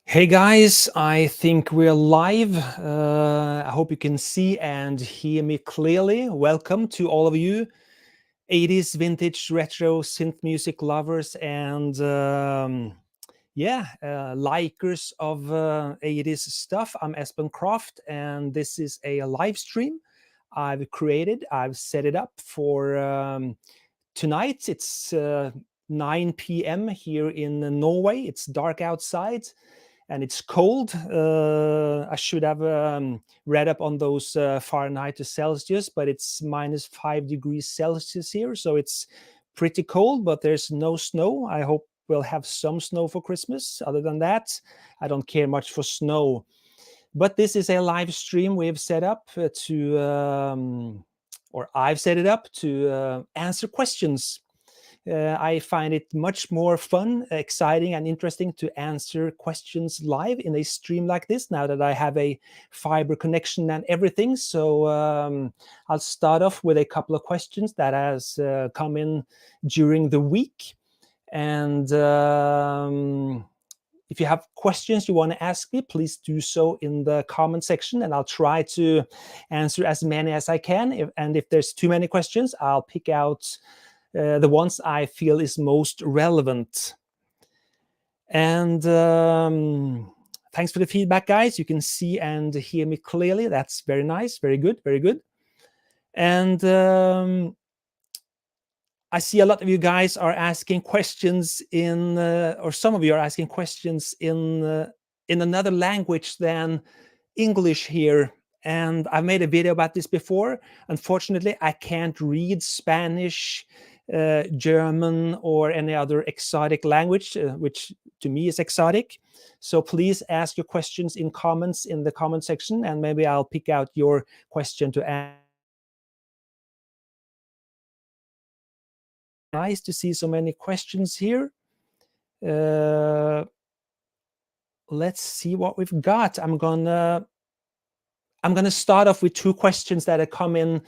Hey guys, I think we're live. I hope you can see and hear me clearly. Welcome to all of you 80s vintage retro synth music lovers and likers of 80s stuff. I'm Espen Kraft and this is a live stream I've created. I've set it up for tonight. It's 9 p.m. here in Norway. It's dark outside. And it's cold. I should have read up on those Fahrenheit to Celsius, but it's -5 degrees Celsius here. So it's pretty cold, but there's no snow. I hope we'll have some snow for Christmas. Other than that, I don't care much for snow. But this is a live stream we've set up or I've set it up to answer questions. I find it much more fun, exciting, and interesting to answer questions live in a stream like this now that I have a fiber connection and everything. So I'll start off with a couple of questions that has come in during the week. And if you have questions you want to ask me, please do so in the comment section, and I'll try to answer as many as I can. And if there's too many questions, I'll pick out the ones I feel is most relevant. And thanks for the feedback, guys. You can see and hear me clearly. That's very nice. Very good. Very good. And I see a lot of you guys are asking questions in, or some of you are asking questions in another language than English here. And I've made a video about this before. Unfortunately, I can't read Spanish, German, or any other exotic language, which to me is exotic. So please ask your questions in comments in the comment section, and maybe I'll pick out your question to ask. Nice to see so many questions here. Let's see what we've got. I'm gonna start off with two questions that have come in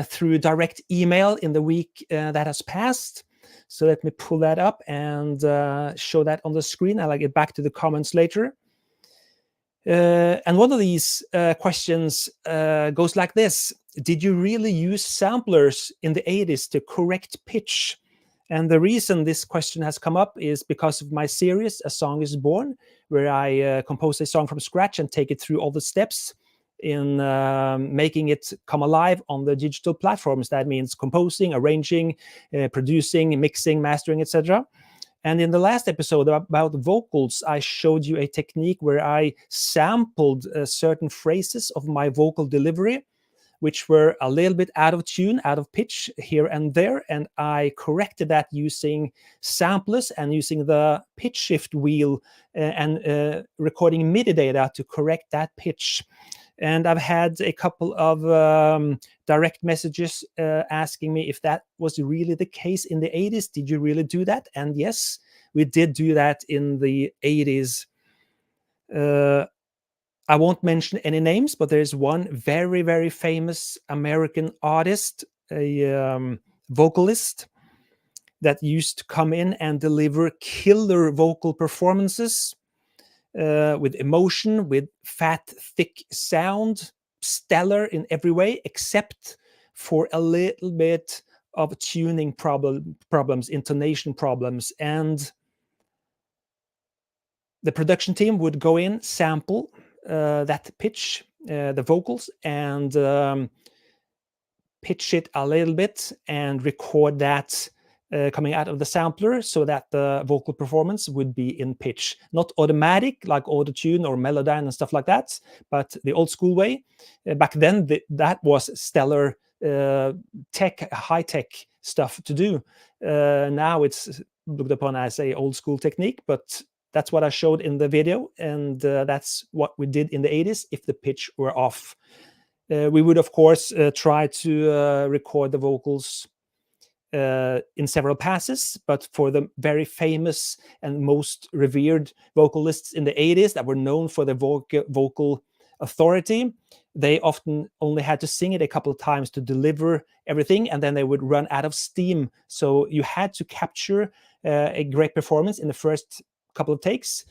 through direct email in the week that has passed. So let me pull that up and show that on the screen. I'll get back to the comments later. And one of these questions goes like this. Did you really use samplers in the 80s to correct pitch? And the reason this question has come up is because of my series, A Song is Born, where I compose a song from scratch and take it through all the steps in making it come alive on the digital platforms. That means composing, arranging, producing, mixing, mastering, etc. And in the last episode about vocals, I showed you a technique where I sampled certain phrases of my vocal delivery, which were a little bit out of tune, out of pitch here and there. And I corrected that using samplers and using the pitch shift wheel and recording MIDI data to correct that pitch. And I've had a couple of direct messages asking me if that was really the case in the 80s. Did you really do that? And yes, we did do that in the 80s. I won't mention any names, but there's one very, very famous American artist, a vocalist, that used to come in and deliver killer vocal performances with emotion, with fat, thick sound, stellar in every way, except for a little bit of tuning problems, intonation problems, and the production team would go in, sample that pitch, the vocals, and pitch it a little bit and record that coming out of the sampler so that the vocal performance would be in pitch. Not automatic like auto-tune or Melodyne and stuff like that, but the old school way. Back then, that was stellar high-tech stuff to do. Now it's looked upon as a old school technique, but that's what I showed in the video, and that's what we did in the 80s if the pitch were off. We would, of course, try to record the vocals in several passes, but for the very famous and most revered vocalists in the 80s that were known for their vocal authority, they often only had to sing it a couple of times to deliver everything, and then they would run out of steam. So you had to capture a great performance in the first couple of takes,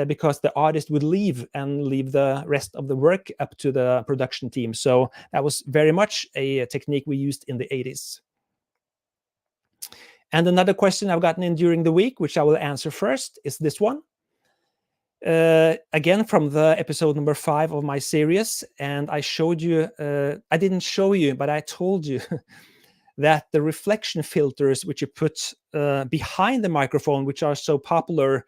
because the artist would leave the rest of the work up to the production team. So that was very much a technique we used in the 80s. And another question I've gotten in during the week, which I will answer first, is this one. Again, from the episode number 5 of my series. And I showed you, I didn't show you, but I told you that the reflection filters which you put behind the microphone, which are so popular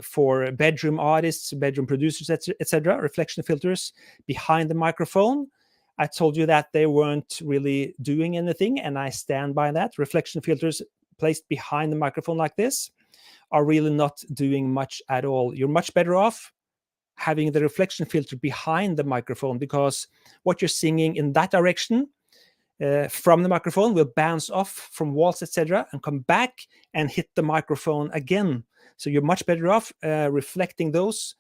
for bedroom artists, bedroom producers, etc., reflection filters behind the microphone, I told you that they weren't really doing anything, and I stand by that. Reflection filters placed behind the microphone like this are really not doing much at all. You're much better off having the reflection filter behind the microphone, because what you're singing in that direction from the microphone will bounce off from walls, etc., and come back and hit the microphone again. So you're much better off absorbing those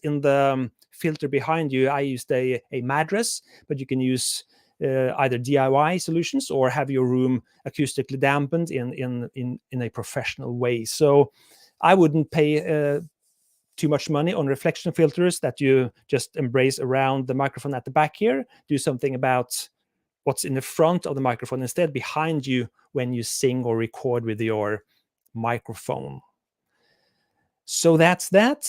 in the filter behind you. I used a Madras, but you can use either DIY solutions or have your room acoustically dampened in a professional way. So I wouldn't pay too much money on reflection filters that you just embrace around the microphone at the back here. Do something about what's in the front of the microphone instead, behind you, when you sing or record with your microphone. So that's that.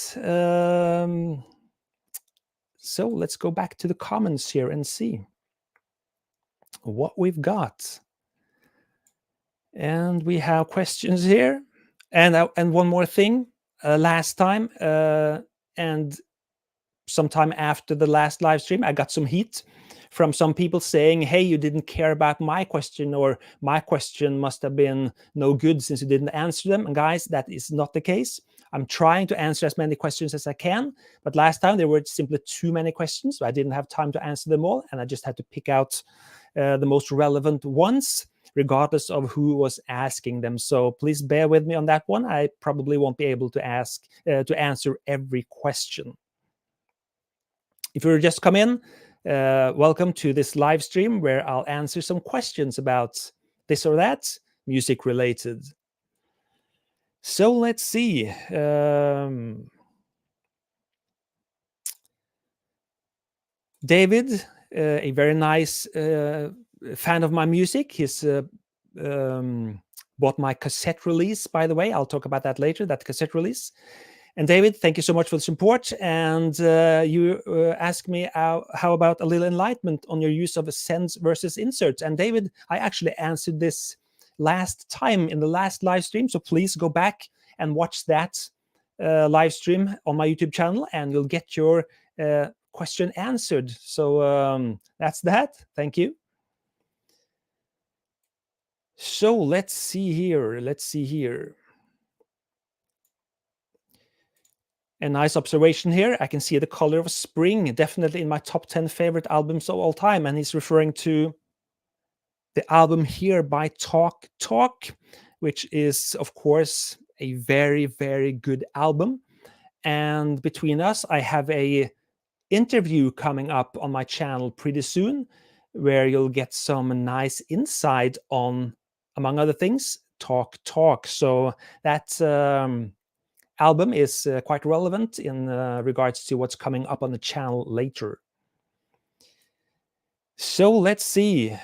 So let's go back to the comments here and see what we've got. And we have questions here. And one more thing. Last time and sometime after the last live stream, I got some heat from some people saying, hey, you didn't care about my question, or my question must have been no good since you didn't answer them. And guys, that is not the case. I'm trying to answer as many questions as I can, but last time there were simply too many questions, so I didn't have time to answer them all, and I just had to pick out the most relevant ones, regardless of who was asking them. So please bear with me on that one. I probably won't be able to answer every question. If you're just come in, welcome to this live stream where I'll answer some questions about this or that, music related. So let's see. David, a very nice fan of my music. He's bought my cassette release, by the way. I'll talk about that later, that cassette release. And David, thank you so much for the support. And you asked me how about a little enlightenment on your use of synths versus inserts. And David, I actually answered this last time in the last live stream. So please go back and watch that live stream on my YouTube channel, and you'll get your question answered. So that's that. Thank you. So let's see here. A nice observation here. I can see The Color of Spring, definitely in my top 10 favorite albums of all time. And he's referring to the album here by Talk Talk, which is, of course, a very, very good album. And between us, I have a interview coming up on my channel pretty soon, where you'll get some nice insight on, among other things, Talk Talk. So that album is quite relevant in regards to what's coming up on the channel later. So let's see.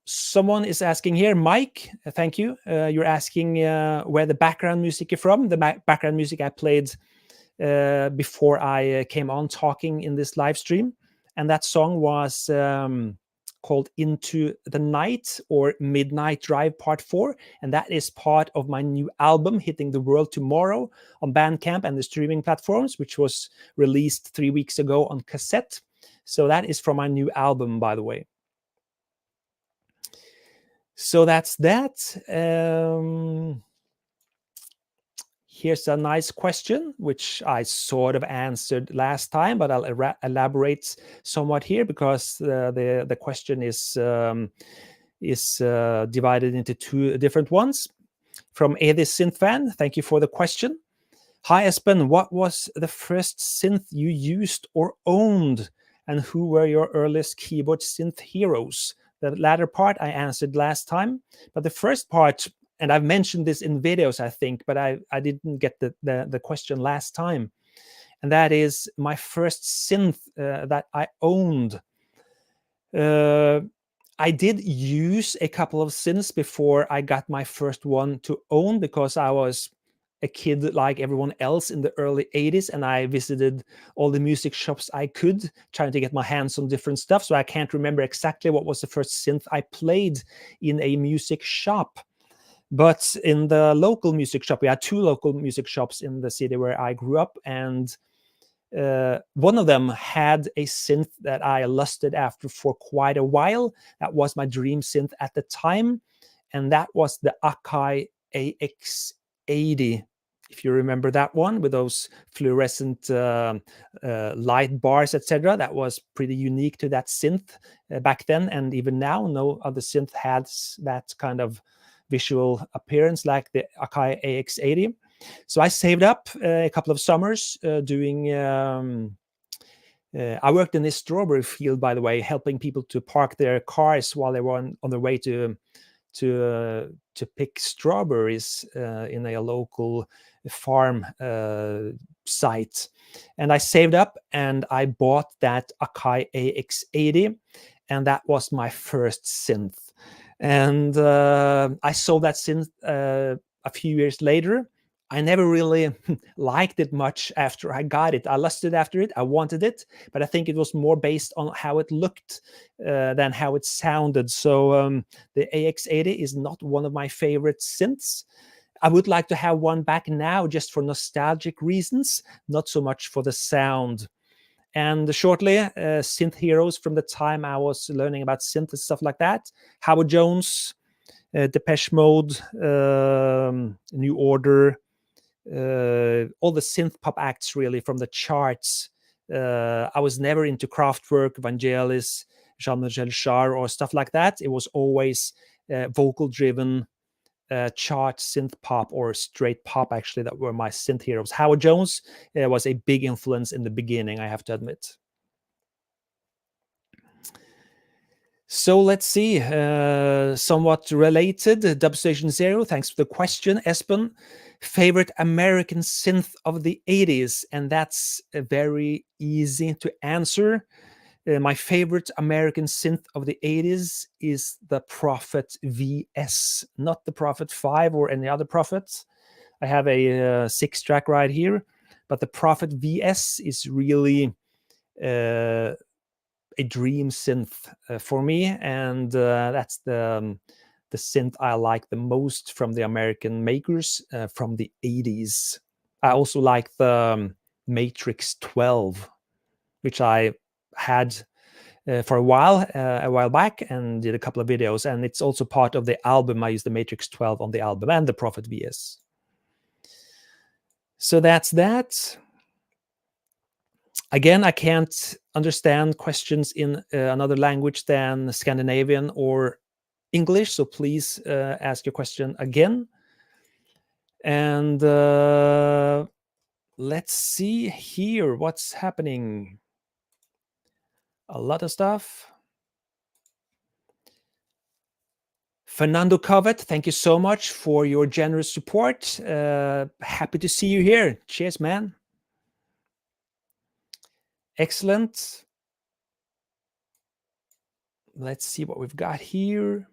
Someone is asking here, Mike, thank you. You're asking where the background music is from. The background music I played before I came on talking in this live stream. And that song was called Into the Night, or Midnight Drive Part 4. And that is part of my new album, Hitting the World Tomorrow, on Bandcamp and the streaming platforms, which was released 3 weeks ago on cassette. So that is from my new album, by the way. So that's that. Here's a nice question, which I sort of answered last time, but I'll elaborate somewhat here because the question is divided into two different ones. From Edis Synth Fan, thank you for the question. Hi, Espen, what was the first synth you used or owned? And who were your earliest keyboard synth heroes? The latter part I answered last time, but the first part, and I've mentioned this in videos, I think, but I didn't get the question last time. And that is my first synth that I owned. I did use a couple of synths before I got my first one to own, because I was a kid like everyone else in the early 80s, and I visited all the music shops I could, trying to get my hands on different stuff. So I can't remember exactly what was the first synth I played in a music shop. But in the local music shop, we had two local music shops in the city where I grew up, and one of them had a synth that I lusted after for quite a while. That was my dream synth at the time, and that was the Akai AX80. If you remember that one, with those fluorescent light bars, etc. That was pretty unique to that synth back then, and even now, no other synth has that kind of visual appearance like the Akai AX80. So I saved up a couple of summers doing. I worked in this strawberry field, by the way, helping people to park their cars while they were on their way to pick strawberries in a local farm site. And I saved up and I bought that Akai AX80, and that was my first synth. And I sold that synth a few years later. I never really liked it much after I got it. I lusted after it. I wanted it, but I think it was more based on how it looked than how it sounded. So the AX80 is not one of my favorite synths. I would like to have one back now just for nostalgic reasons, not so much for the sound. And shortly, synth heroes from the time I was learning about synth and stuff like that: Howard Jones, Depeche Mode, New Order, all the synth pop acts really from the charts. I was never into Kraftwerk, Vangelis, Jean-Michel Jarre, or stuff like that. It was always vocal driven chart synth pop, or straight pop, actually, that were my synth heroes. Howard Jones was a big influence in the beginning, I have to admit. So let's see, somewhat related, Dubstation Zero, thanks for the question, Espen. Favorite American synth of the 80s? And that's very easy to answer. My favorite American synth of the 80s is the Prophet VS, not the Prophet 5 or any other Prophet. I have a 6-track right here, but the Prophet VS is really a dream synth for me, and that's the synth I like the most from the American makers from the 80s. I also like the Matrix 12, which I had for a while back, and did a couple of videos, and it's also part of the album. I used the Matrix 12 on the album, and the Prophet VS. So that's that. Again, I can't understand questions in another language than Scandinavian or English, so please ask your question again. And let's see here what's happening. A lot of stuff. Fernando Covet, thank you so much for your generous support. Happy to see you here. Cheers, man. Excellent. let's see what we've got here.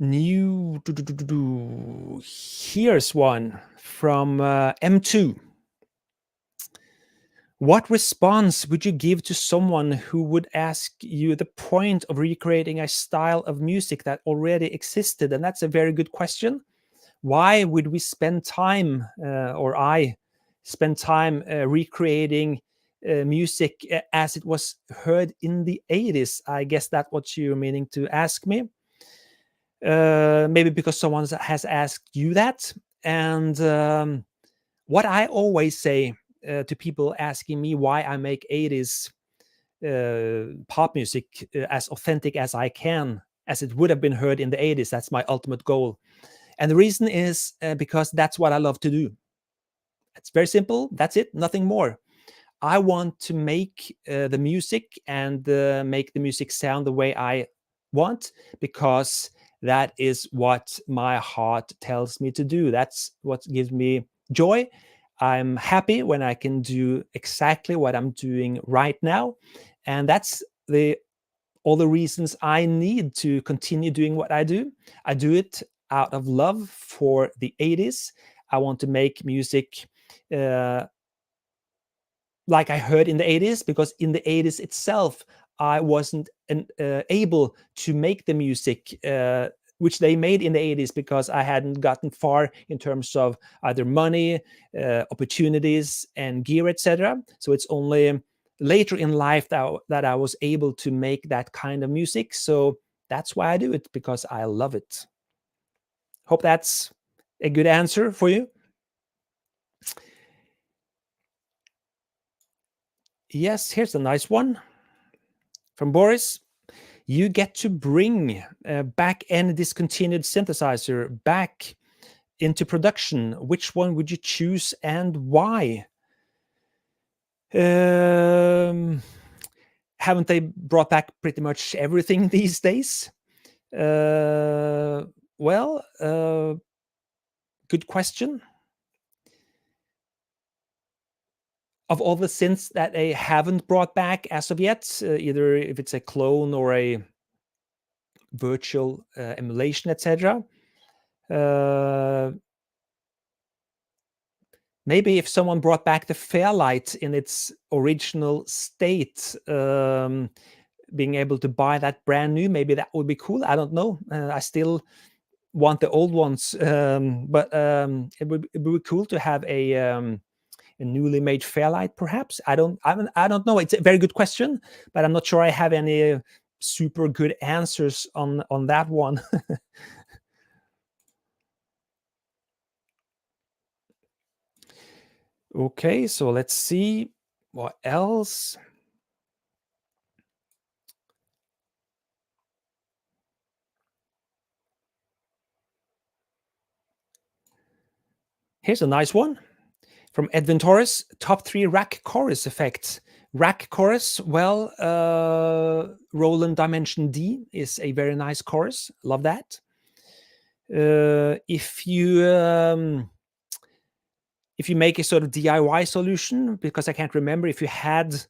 New. Here's one from M2. What response would you give to someone who would ask you the point of recreating a style of music that already existed? And that's a very good question. Why would we spend time, or I spend time recreating music as it was heard in the 80s? I guess that's what you're meaning to ask me. Maybe because someone has asked you that. And what I always say to people asking me why I make 80s pop music as authentic as I can, as it would have been heard in the 80s. That's my ultimate goal. And the reason is because that's what I love to do. It's very simple. That's it. Nothing more. I want to make the music and make the music sound the way I want, because that is what my heart tells me to do. That's what gives me joy. I'm happy when I can do exactly what I'm doing right now. And that's all the reasons I need to continue doing what I do. I do it out of love for the 80s. I want to make music like I heard in the 80s, because in the 80s itself, I wasn't able to make the music which they made in the 80s, because I hadn't gotten far in terms of either money, opportunities, and gear, etc. So it's only later in life that I was able to make that kind of music. So that's why I do it, because I love it. Hope that's a good answer for you. Yes, here's a nice one from Boris. You get to bring back any discontinued synthesizer back into production. Which one would you choose and why? Haven't they brought back pretty much everything these days? Well, good question. Of all the synths that they haven't brought back as of yet, either if it's a clone or a virtual emulation, etc. Maybe if someone brought back the Fairlight in its original state, being able to buy that brand new, maybe that would be cool. I don't know. I still want the old ones, but it would be cool to have a newly made Fairlight, perhaps. I don't know. It's a very good question, but I'm not sure I have any super good answers on that one. Okay, so let's see what else. Here's a nice one from Edwin Torres. Top 3 rack chorus effects. Rack chorus, well, Roland Dimension D is a very nice chorus. Love that. If you make a sort of DIY solution, because I can't remember if you had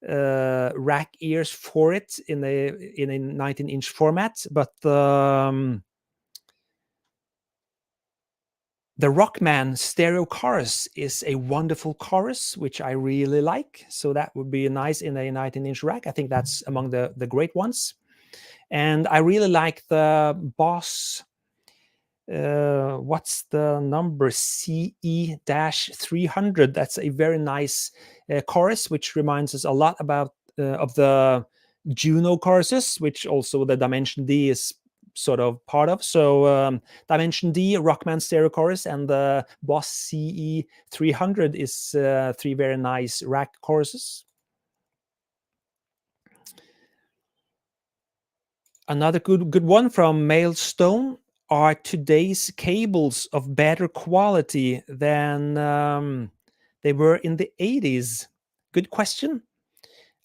rack ears for it in a 19-inch format, but the Rockman stereo chorus is a wonderful chorus, which I really like. So that would be nice in a 19-inch rack. I think that's among the great ones. And I really like the Boss, what's the number? CE-300. That's a very nice chorus, which reminds us a lot about of the Juno choruses, which also the Dimension D is sort of part of. So Dimension D, Rockman stereo chorus, and the Boss CE-300 is 3 very nice rack choruses. Another good one from Mailstone. Are today's cables of better quality than they were in the 80s? Good question.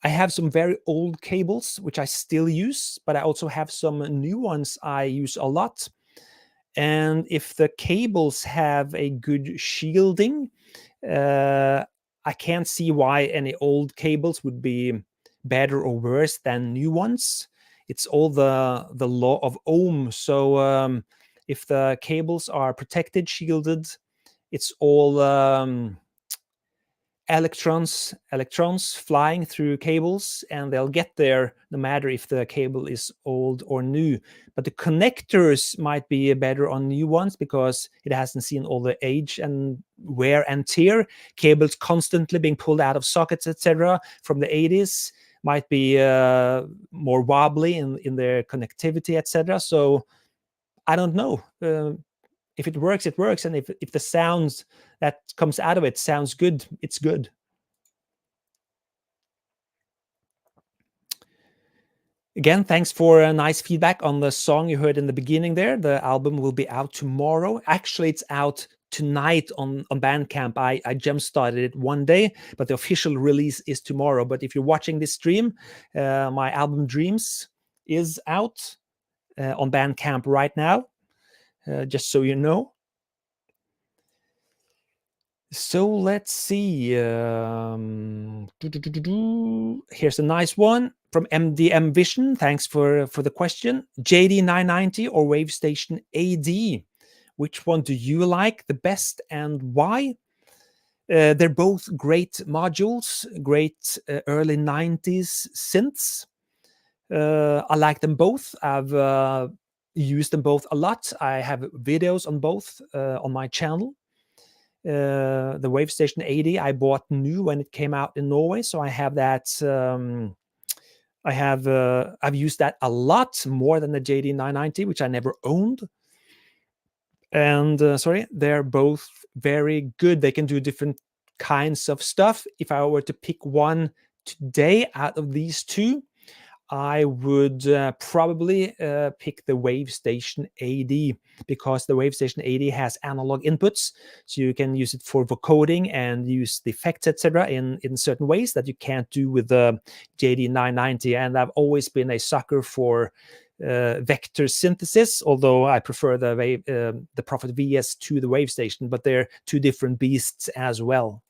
I have some very old cables, which I still use, but I also have some new ones I use a lot. And if the cables have a good shielding, I can't see why any old cables would be better or worse than new ones. It's all the law of Ohm. So if the cables are protected, shielded, it's all electrons flying through cables, and they'll get there no matter if the cable is old or new. But the connectors might be better on new ones because it hasn't seen all the age and wear and tear. Cables constantly being pulled out of sockets, etc., from the 80s might be more wobbly in their connectivity, etc. So I don't know. If it works, it works, and if the sounds that comes out of it sounds good, it's good. Again, thanks for nice feedback on the song you heard in the beginning there. The album will be out tomorrow. Actually, it's out tonight on Bandcamp. I jump-started it one day, but the official release is tomorrow. But if you're watching this stream, my album Dreams is out on Bandcamp right now, just so you know. So let's see. Here's a nice one from MDM Vision. Thanks for the question. JD990 or Wavestation AD? Which one do you like the best and why? They're both great modules, great early 90s synths. I like them both. I've used them both a lot. I have videos on both on my channel. The Wavestation 80 I bought new when it came out in Norway, so I have that. I've used that a lot more than the JD990, which I never owned. And they're both very good. They can do different kinds of stuff. If I were to pick one today out of these two, I would probably pick the Wavestation 80 because the Wavestation 80 has analog inputs, so you can use it for vocoding and use the effects, etc., in certain ways that you can't do with the JD990. And I've always been a sucker for vector synthesis, although I prefer the Prophet VS to the Wavestation, but they're two different beasts as well.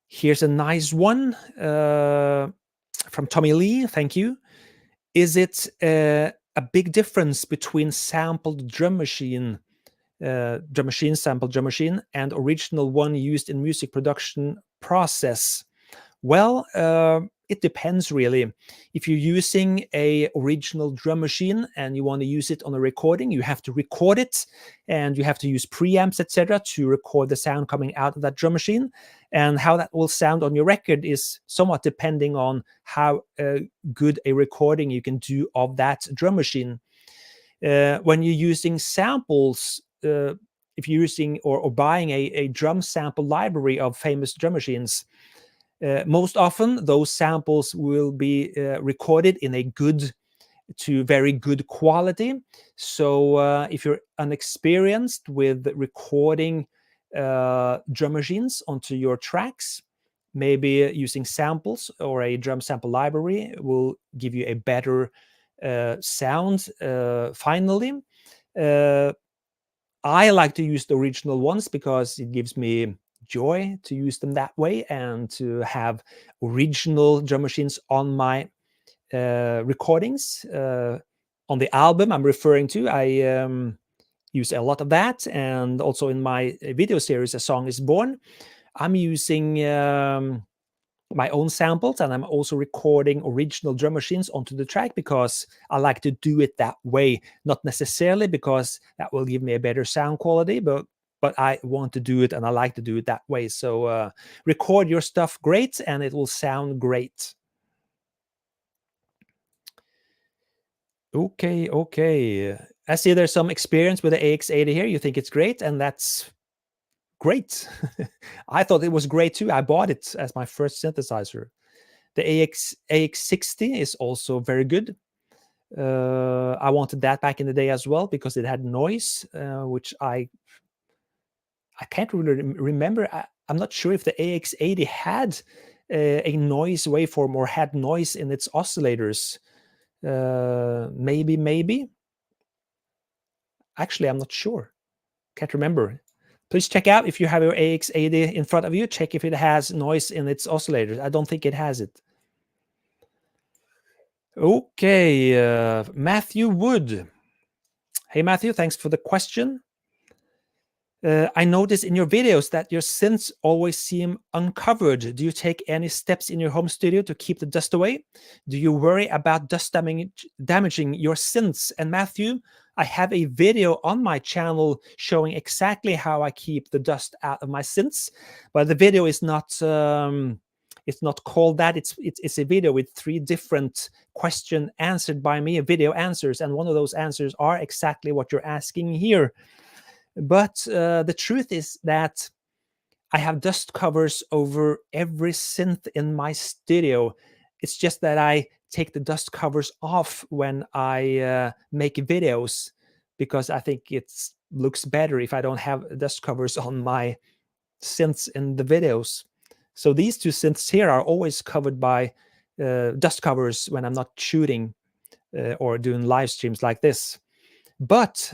Here's a nice one from Tommy Lee. Thank you. Is it a big difference between sampled drum machine, sampled drum machine, and original one used in music production process? Well, it depends really. If you're using a original drum machine and you want to use it on a recording, you have to record it, and you have to use preamps, etc., to record the sound coming out of that drum machine. And how that will sound on your record is somewhat depending on how good a recording you can do of that drum machine. When you're using samples, if you're using or buying a drum sample library of famous drum machines, most often those samples will be recorded in a good to very good quality. So if you're unexperienced with recording drum machines onto your tracks, maybe using samples or a drum sample library will give you a better sound finally. I like to use the original ones because it gives me joy to use them that way and to have original drum machines on my recordings. On the album I'm referring to, I use a lot of that, and also in my video series A Song Is Born, I'm using my own samples, and I'm also recording original drum machines onto the track because I like to do it that way. Not necessarily because that will give me a better sound quality, but I want to do it and I like to do it that way. So record your stuff great and it will sound great. Okay. I see there's some experience with the AX80 here. You think it's great, and that's great. I thought it was great too. I bought it as my first synthesizer. The AX60 is also very good. I wanted that back in the day as well because it had noise, which I can't really remember. I'm not sure if the AX80 had a noise waveform or had noise in its oscillators. Maybe. Actually, I'm not sure. Can't remember. Please check out if you have your AX80 in front of you, check if it has noise in its oscillators. I don't think it has it. Okay, Matthew Wood. Hey, Matthew, thanks for the question. I notice in your videos that your synths always seem uncovered. Do you take any steps in your home studio to keep the dust away? Do you worry about dust damaging your synths? And Matthew, I have a video on my channel showing exactly how I keep the dust out of my synths, but the video is not it's not called that. It's a video with 3 different questions answered by me, video answers, and one of those answers are exactly what you're asking here. But the truth is that I have dust covers over every synth in my studio. It's just that I take the dust covers off when I make videos, because I think it looks better if I don't have dust covers on my synths in the videos. So these 2 synths here are always covered by dust covers when I'm not shooting or doing live streams like this. But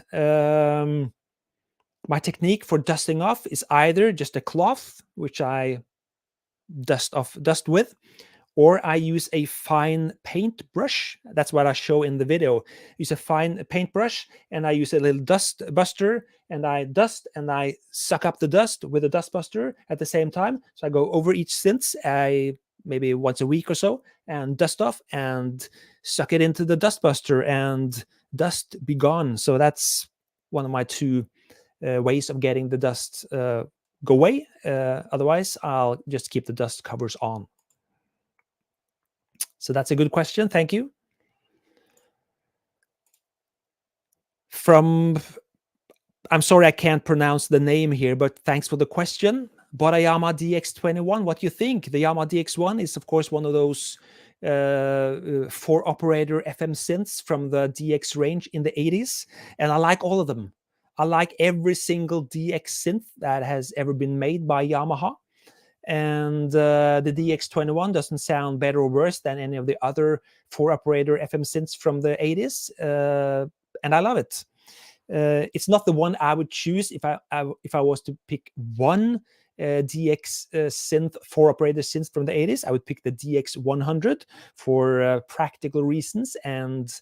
my technique for dusting off is either just a cloth, which I dust with, or I use a fine paintbrush. That's what I show in the video. Use a fine paintbrush, and I use a little dust buster, and I dust and I suck up the dust with a dust buster at the same time. So I go over each synth, maybe once a week or so, and dust off and suck it into the dust buster, and dust be gone. So that's one of my 2 ways of getting the dust go away. Otherwise, I'll just keep the dust covers on. So that's a good question. Thank you. I'm sorry I can't pronounce the name here, but thanks for the question. Bought a Yamaha DX21. What do you think? The Yamaha DX1 is, of course, one of those 4-operator FM synths from the DX range in the 80s, and I like all of them. I like every single DX synth that has ever been made by Yamaha. And the DX21 doesn't sound better or worse than any of the other 4-operator FM synths from the 80s. And I love it. It's not the one I would choose if I was to pick one DX synth, 4-operator synth from the 80s. I would pick the DX100 for practical reasons, and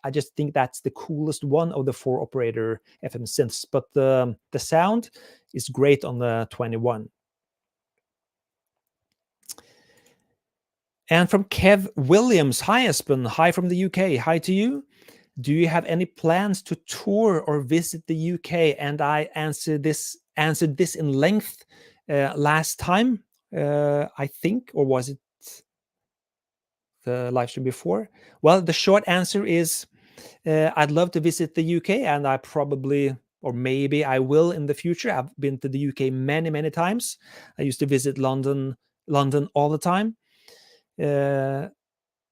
I just think that's the coolest one of the 4-operator FM synths. But the sound is great on the 21. And from Kev Williams, hi Espen, hi from the UK, hi to you. Do you have any plans to tour or visit the UK? And I answered this in length last time, I think, or was it the live stream before? Well, the short answer is I'd love to visit the UK, and I probably, or maybe I will in the future. I've been to the UK many, many times. I used to visit London all the time.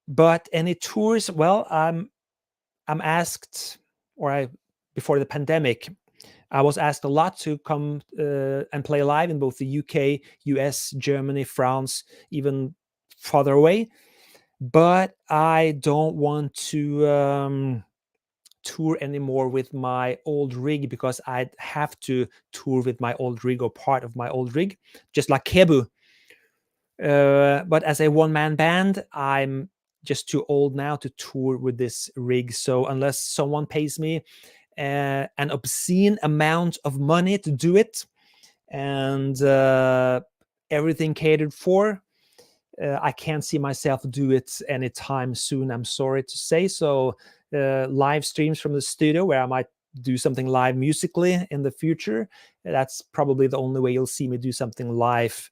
But any tours? Well, I'm asked, before the pandemic, I was asked a lot to come and play live in both the UK, US, Germany, France, even farther away. But I don't want to tour anymore with my old rig, because I'd have to tour with my old rig or part of my old rig, just like Kebu. But as a one-man band, I'm just too old now to tour with this rig. So unless someone pays me an obscene amount of money to do it, and everything catered for, I can't see myself do it anytime soon, I'm sorry to say. So live streams from the studio, where I might do something live musically in the future, that's probably the only way you'll see me do something live,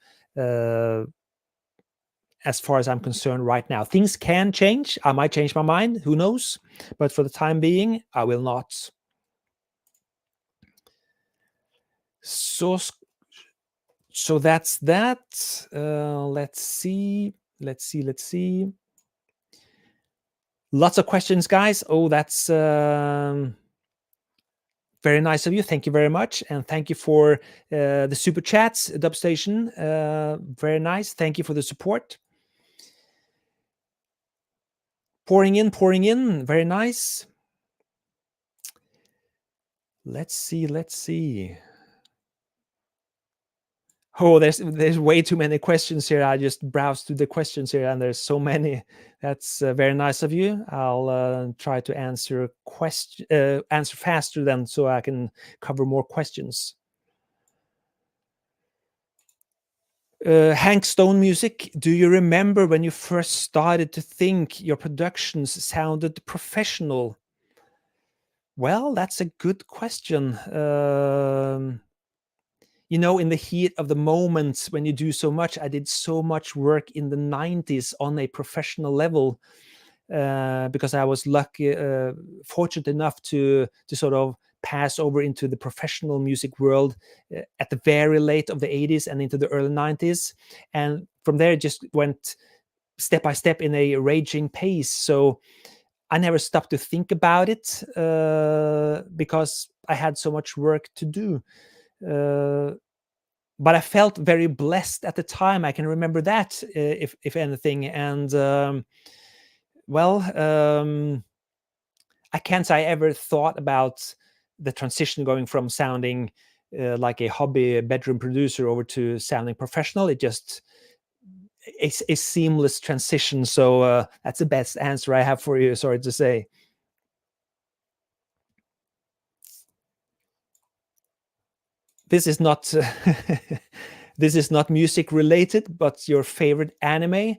as far as I'm concerned right now. Things can change. I might change my mind, who knows? But for the time being, I will not. So that's that. Let's see. Lots of questions, guys. Oh, that's very nice of you. Thank you very much. And thank you for the super chats, Dubstation. Very nice. Thank you for the support. Pouring in. Very nice. Let's see. Oh, there's way too many questions here. I just browsed through the questions here, and there's so many. That's very nice of you. I'll try to answer faster then, so I can cover more questions. Hank Stone Music, do you remember when you first started to think your productions sounded professional? Well, that's a good question. In the heat of the moment when you do so much, I did so much work in the 90s on a professional level, because I was fortunate enough to sort of pass over into the professional music world at the very late of the 80s and into the early 90s. And from there, it just went step by step in a raging pace. So I never stopped to think about it, because I had so much work to do. But I felt very blessed at the time. I can remember that, if anything. And I can't say I ever thought about the transition going from sounding like a hobby bedroom producer over to sounding professional. It just a seamless transition. So that's the best answer I have for you. Sorry to say. This is not this is not music related, but your favorite anime.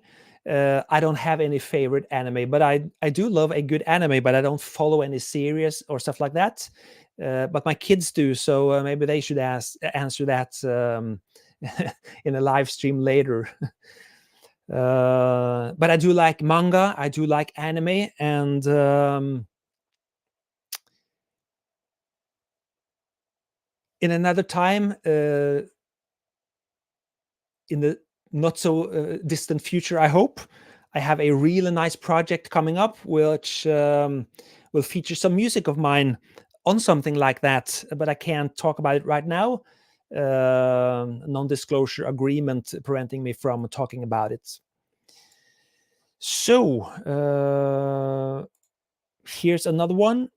I don't have any favorite anime, but I do love a good anime, but I don't follow any series or stuff like that. But my kids do, so maybe they should answer that in a live stream later. But I do like manga, I do like anime, and in another time, in the not so distant future, I hope, I have a really nice project coming up, which will feature some music of mine on something like that, but I can't talk about it right now. Non-disclosure agreement preventing me from talking about it. So here's another one.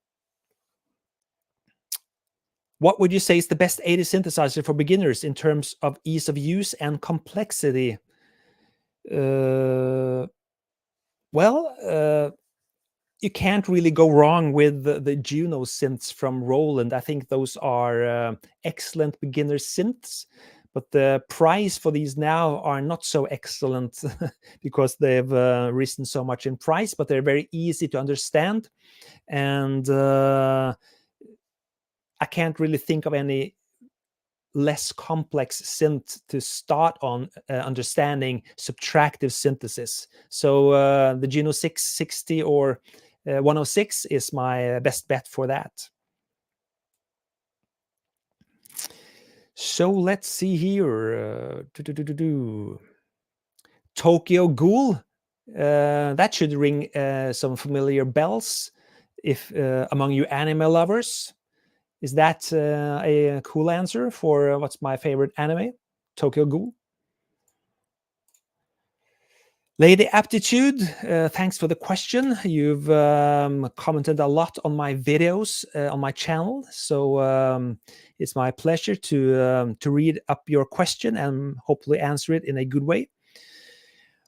What would you say is the best 80s synthesizer for beginners in terms of ease of use and complexity? You can't really go wrong with the Juno synths from Roland. I think those are excellent beginner synths, but the price for these now are not so excellent because they've risen so much in price, but they're very easy to understand. And I can't really think of any less complex synth to start on understanding subtractive synthesis. So the Juno 660 or 106 is my best bet for that. So let's see here. Tokyo Ghoul. That should ring some familiar bells if among you anime lovers. Is that a cool answer for what's my favorite anime? Tokyo Ghoul. Lady Aptitude, thanks for the question. You've commented a lot on my videos on my channel, so it's my pleasure to read up your question and hopefully answer it in a good way.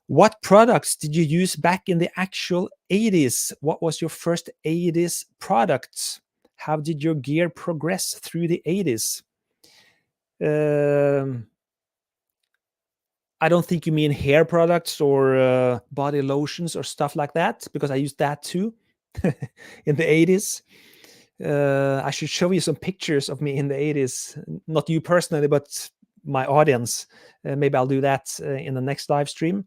What products did you use back in the actual 80s? What was your first 80s product? How did your gear progress through the 80s? I don't think you mean hair products or body lotions or stuff like that, because I used that too in the 80s. I should show you some pictures of me in the 80s. Not you personally, but my audience. Maybe I'll do that in the next live stream.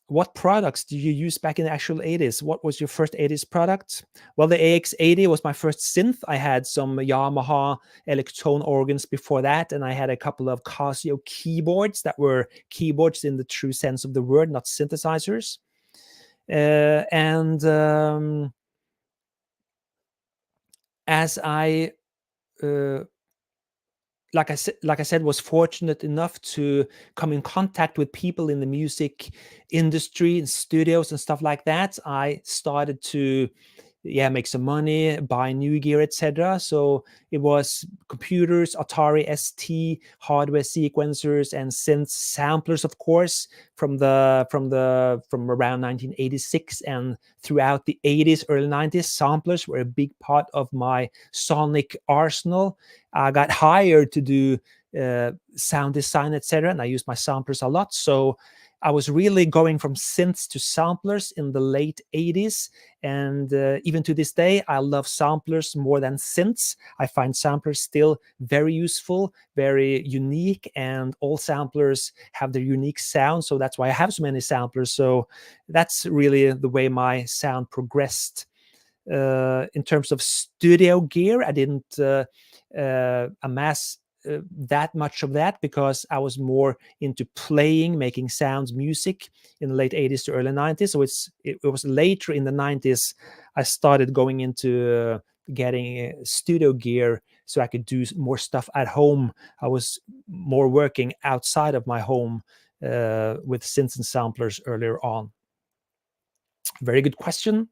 What products did you use back in the actual 80s? What was your first 80s product? Well, the AX80 was my first synth. I had some Yamaha electone organs before that, and I had a couple of Casio keyboards that were keyboards in the true sense of the word, not synthesizers. As I like I said, was fortunate enough to come in contact with people in the music industry and studios and stuff like that, I started to make some money, buy new gear, etc. So it was computers, Atari ST, hardware sequencers, and synth samplers, of course, from around 1986 and throughout the 80s, early 90s. Samplers were a big part of my sonic arsenal. I got hired to do sound design, etc., and I used my samplers a lot. So I was really going from synths to samplers in the late 80s. And even to this day, I love samplers more than synths. I find samplers still very useful, very unique, and all samplers have their unique sound. So that's why I have so many samplers. So that's really the way my sound progressed. In terms of studio gear, I didn't amass that much of that because I was more into playing, making sounds, music in the late 80s to early 90s. So it was later in the 90s I started going into getting studio gear so I could do more stuff at home. I was more working outside of my home with synths and samplers earlier on. Very good question.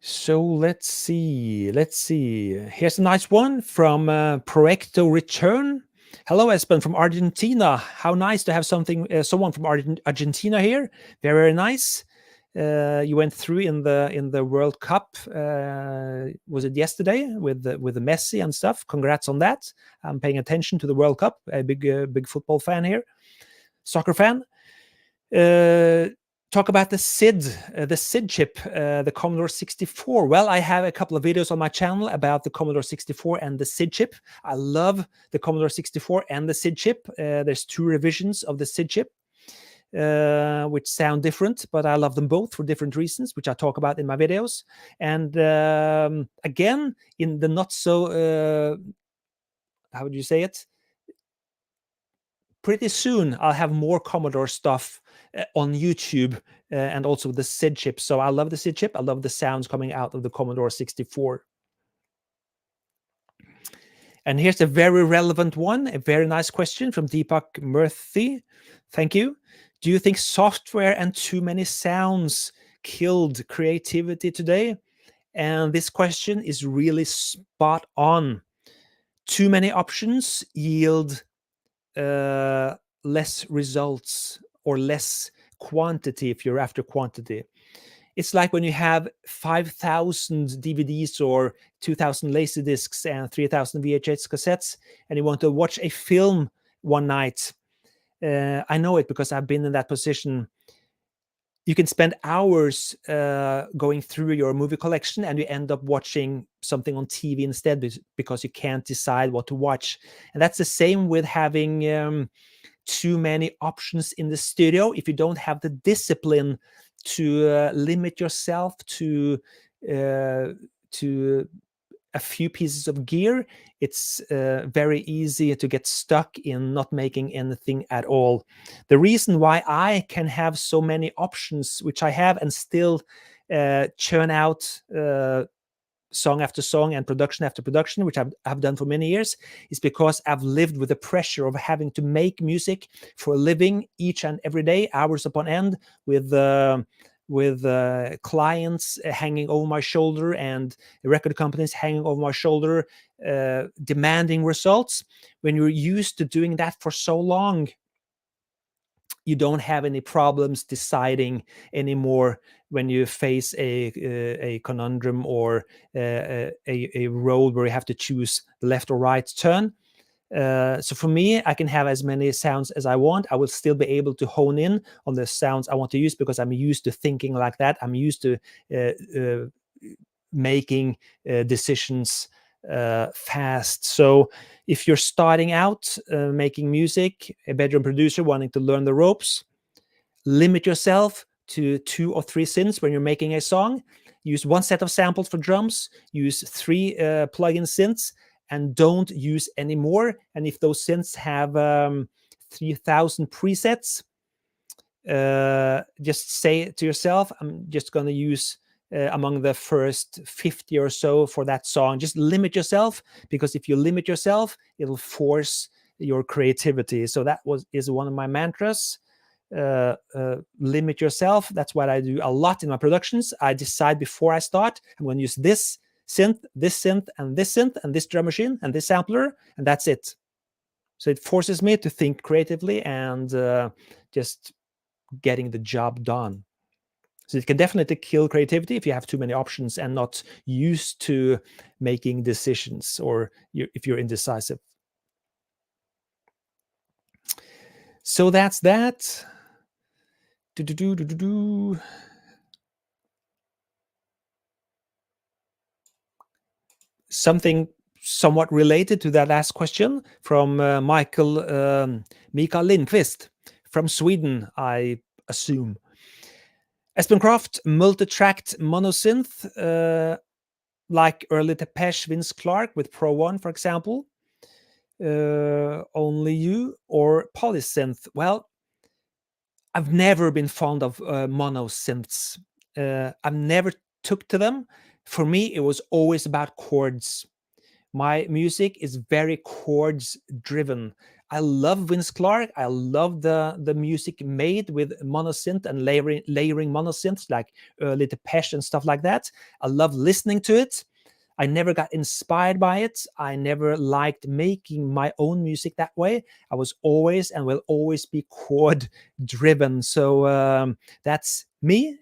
So let's see. Here's a nice one from Proecto Return. Hello, Espen from Argentina. How nice to have someone from Argentina here. Very, very nice. You went through in the World Cup. Was it yesterday with the Messi and stuff? Congrats on that. I'm paying attention to the World Cup. A big football fan here, soccer fan. Talk about the SID chip, the Commodore 64. Well, I have a couple of videos on my channel about the Commodore 64 and the SID chip. I love the Commodore 64 and the SID chip. There's 2 revisions of the SID chip, which sound different, but I love them both for different reasons, which I talk about in my videos. And again, in the not so, how would you say it? Pretty soon I'll have more Commodore stuff on YouTube and also the SID chip. So I love the SID chip. I love the sounds coming out of the Commodore 64. And here's a very relevant one, a very nice question from Deepak Murthy. Thank you. Do you think software and too many sounds killed creativity today? And this question is really spot on. Too many options yield less results or less quantity if you're after quantity. It's like when you have 5,000 DVDs or 2,000 Laserdiscs and 3,000 VHS cassettes and you want to watch a film one night. I know it because I've been in that position. You can spend hours going through your movie collection and you end up watching something on TV instead because you can't decide what to watch. And that's the same with having too many options in the studio. If you don't have the discipline to limit yourself to a few pieces of gear, it's very easy to get stuck in not making anything at all. The reason why I can have so many options, which I have, and still churn out song after song and production after production, which I've done for many years, is because I've lived with the pressure of having to make music for a living each and every day, hours upon end, with clients hanging over my shoulder and record companies hanging over my shoulder, demanding results. When you're used to doing that for so long, you don't have any problems deciding anymore when you face a conundrum or a road where you have to choose the left or right turn. So for me, I can have as many sounds as I want. I will still be able to hone in on the sounds I want to use because I'm used to thinking like that. I'm used to making decisions fast. So if you're starting out making music, a bedroom producer wanting to learn the ropes, limit yourself to 2 or 3 synths when you're making a song. Use 1 set of samples for drums. Use 3 plug-in synths. And don't use any more. And if those synths have 3,000 presets, just say to yourself, I'm just going to use among the first 50 or so for that song. Just limit yourself, because if you limit yourself, it'll force your creativity. So that is one of my mantras. limit yourself. That's what I do a lot in my productions. I decide before I start, I'm going to use this synth, and this drum machine, and this sampler, and that's it. So it forces me to think creatively and just getting the job done. So it can definitely kill creativity if you have too many options and not used to making decisions, or if you're indecisive. So that's that. Something somewhat related to that last question from Mikael Lindqvist from Sweden, I assume. Espen Kraft, multi-tracked monosynth, like early Depeche, Vince Clarke with Pro 1, for example. Only You, or polysynth? Well, I've never been fond of monosynths. I've never took to them. For me, it was always about chords. My music is very chords driven. I love Vince Clarke. I love the music made with monosynth and layering monosynths like early Depeche and stuff like that. I love listening to it. I never got inspired by it. I never liked making my own music that way. I was always and will always be chord driven. So that's me,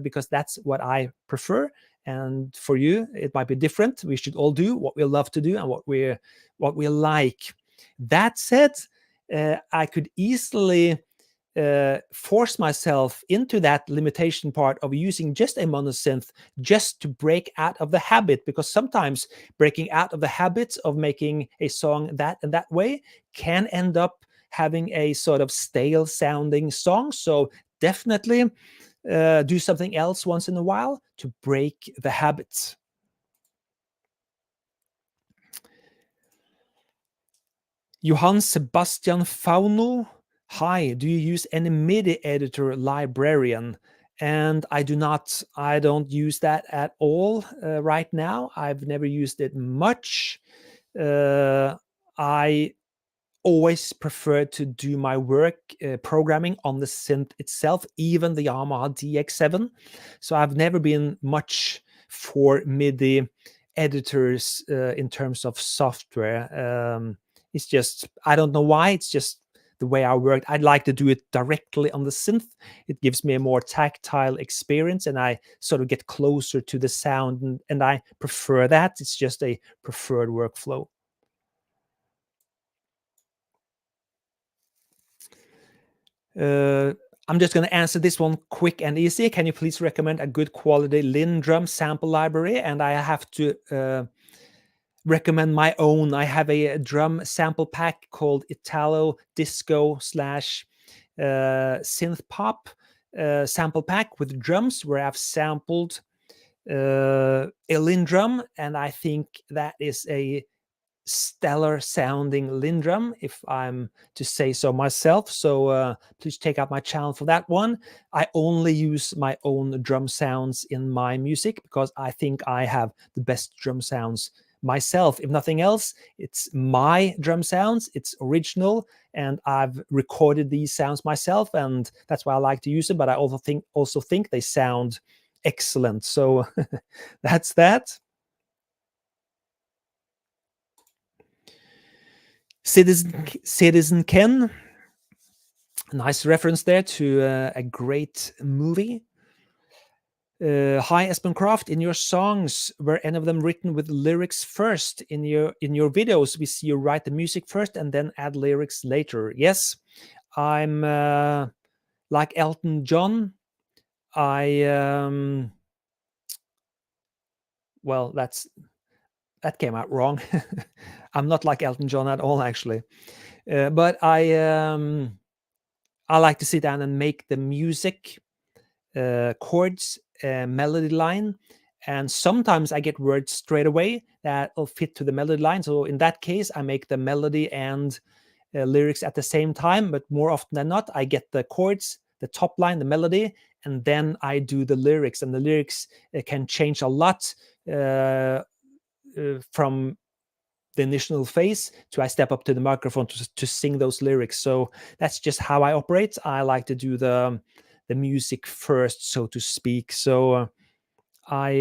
because that's what I prefer. And for you, it might be different. We should all do what we love to do and what we like. That said, I could easily force myself into that limitation part of using just a monosynth just to break out of the habit, because sometimes breaking out of the habit of making a song that and that way can end up having a sort of stale sounding song. So definitely do something else once in a while to break the habits. Johann Sebastian Fauno, hi, do you use any MIDI editor librarian? And I do not. I don't use that at all right now. I've never used it much. I always prefer to do my work programming on the synth itself, even the Yamaha DX7. So I've never been much for MIDI editors in terms of software. It's just, I don't know why, it's just the way I work. I'd like to do it directly on the synth. It gives me a more tactile experience and I sort of get closer to the sound, and I prefer that. It's just a preferred workflow. I'm just going to answer this one quick and easy. Can you please recommend a good quality Lindrum sample library? And I have to recommend my own. I have a drum sample pack called Italo Disco / Synth Pop sample pack with drums, where I've sampled a Lindrum, and I think that is a stellar sounding Lindrum, if I'm to say so myself. So please check out my channel for that one. I only use my own drum sounds in my music because I think I have the best drum sounds myself. If nothing else, it's my drum sounds, it's original, and I've recorded these sounds myself, and that's why I like to use them. But I also think they sound excellent. So that's that. Citizen Ken, nice reference there to a great movie. Hi Espen Kraft, in your songs, were any of them written with lyrics first? In your videos, we see you write the music first and then add lyrics later. Yes, I'm like Elton John. Well, that came out wrong. I'm not like Elton John at all, actually. But I like to sit down and make the music, chords, melody line, and sometimes I get words straight away that will fit to the melody line. So in that case, I make the melody and lyrics at the same time. But more often than not, I get the chords, the top line, the melody, and then I do the lyrics. And the lyrics can change a lot from the initial phase to I step up to the microphone to sing those lyrics. So that's just how I operate. I like to do the music first, so to speak. So I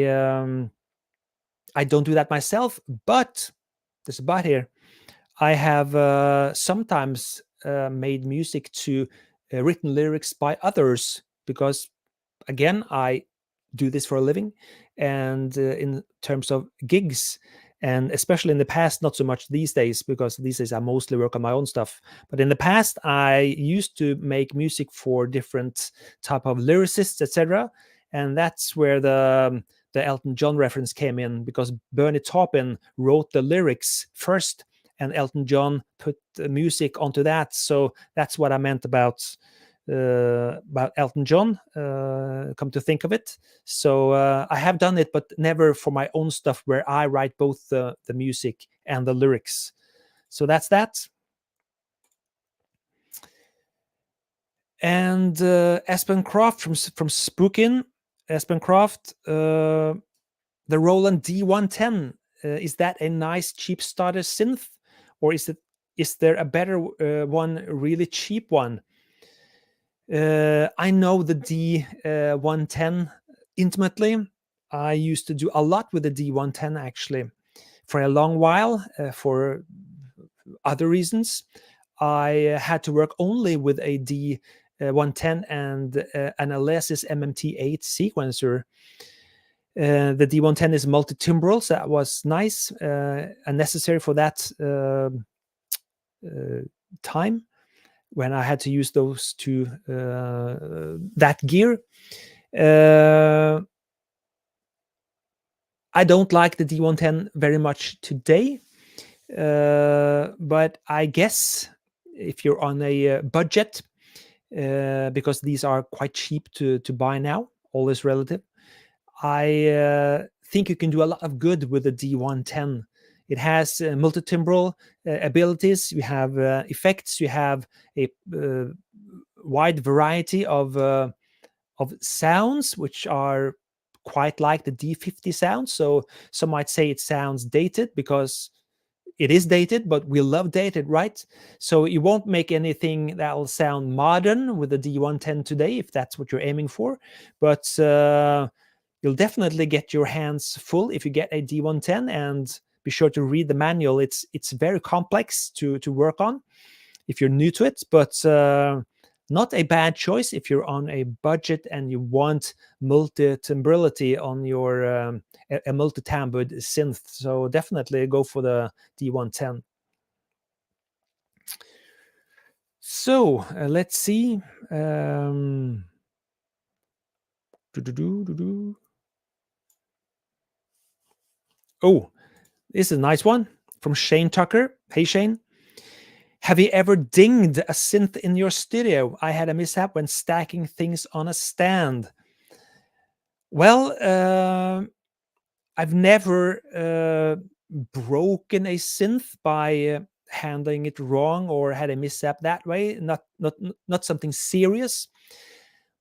don't do that myself, but there's a but here. I have sometimes made music to written lyrics by others because, again, I do this for a living, and in terms of gigs, and especially in the past, not so much these days, because these days I mostly work on my own stuff. But in the past, I used to make music for different type of lyricists, etc. And that's where the Elton John reference came in, because Bernie Taupin wrote the lyrics first, and Elton John put the music onto that. So that's what I meant about Elton John, come to think of it. So I have done it, but never for my own stuff where I write both the music and the lyrics. So that's that. And Espen Kraft from Spookin, Espen Kraft, the Roland D-110, is that a nice cheap starter synth, or is there a better one, really cheap one? I know the D110 intimately. I used to do a lot with the D110 actually for a long while for other reasons. I had to work only with a D110 and an Alesis MMT8 sequencer. The D110 is multi-timbral, so that was nice and necessary for that time when I had to use those two that gear. I don't like the D110 very much today, but I guess if you're on a budget, because these are quite cheap to buy now, all is relative, I think you can do a lot of good with the D110. It has multi-timbral abilities. You have effects. You have a wide variety of sounds, which are quite like the D50 sounds. So some might say it sounds dated because it is dated, but we love dated, right? So you won't make anything that'll sound modern with the D110 today, if that's what you're aiming for. But you'll definitely get your hands full if you get a D110, and be sure to read the manual. It's very complex to work on if you're new to it, but not a bad choice if you're on a budget and you want multi-timbrality on your a multi-timbred synth. So definitely go for the D110. So let's see. Oh, this is a nice one from Shane Tucker. Hey, Shane. Have you ever dinged a synth in your studio? I had a mishap when stacking things on a stand. Well, I've never broken a synth by handling it wrong or had a mishap that way. Not something serious,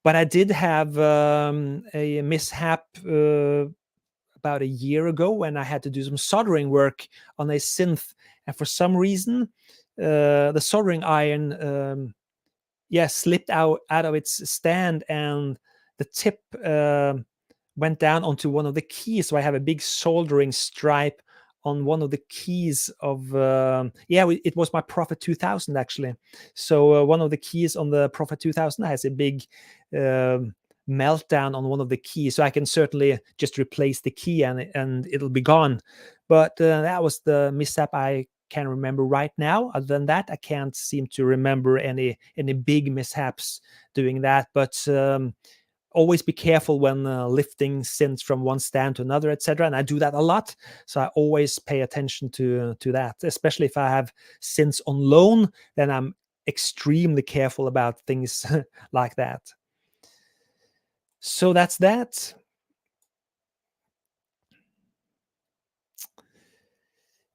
but I did have a mishap about a year ago when I had to do some soldering work on a synth, and for some reason the soldering iron slipped out of its stand, and the tip went down onto one of the keys. So I have a big soldering stripe on one of the keys of it was my Prophet 2000 actually. So one of the keys on the Prophet 2000 has a big meltdown on one of the keys, so I can certainly just replace the key and it'll be gone. But that was the mishap I can remember right now. Other than that, I can't seem to remember any big mishaps doing that. But always be careful when lifting synths from one stand to another, etc. And I do that a lot, so I always pay attention to that. Especially if I have synths on loan, then I'm extremely careful about things like that. So that's that.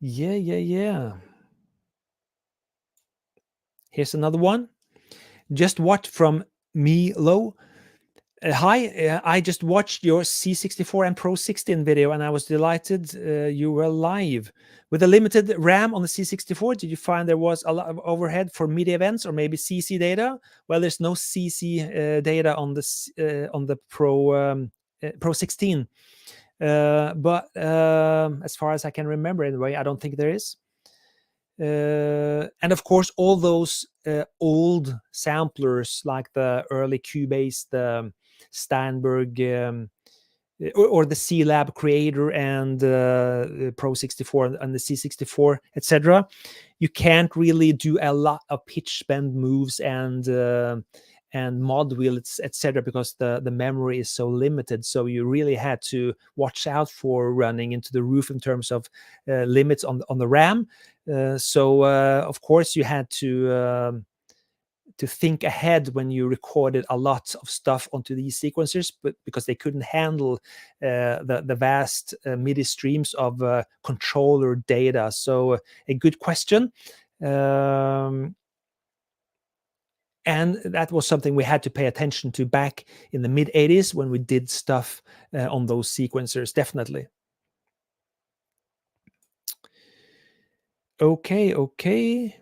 Yeah. Here's another one. Just what from me low. Hi, I just watched your C64 and Pro 16 video and I was delighted you were live. With a limited RAM on the C64, did you find there was a lot of overhead for MIDI events or maybe CC data? Well, there's no CC data on the Pro 16. But as far as I can remember anyway, I don't think there is. And of course, all those old samplers like the early Cubase, the Steinberg, or the C Lab Creator and Pro 64 and the C64, etc. You can't really do a lot of pitch bend moves and mod wheels, etc., because the memory is so limited. So you really had to watch out for running into the roof in terms of limits on the RAM. So of course you had to think ahead when you recorded a lot of stuff onto these sequencers, but because they couldn't handle the vast MIDI streams of controller data. So a good question. And that was something we had to pay attention to back in the mid 80s when we did stuff on those sequencers, definitely. Okay.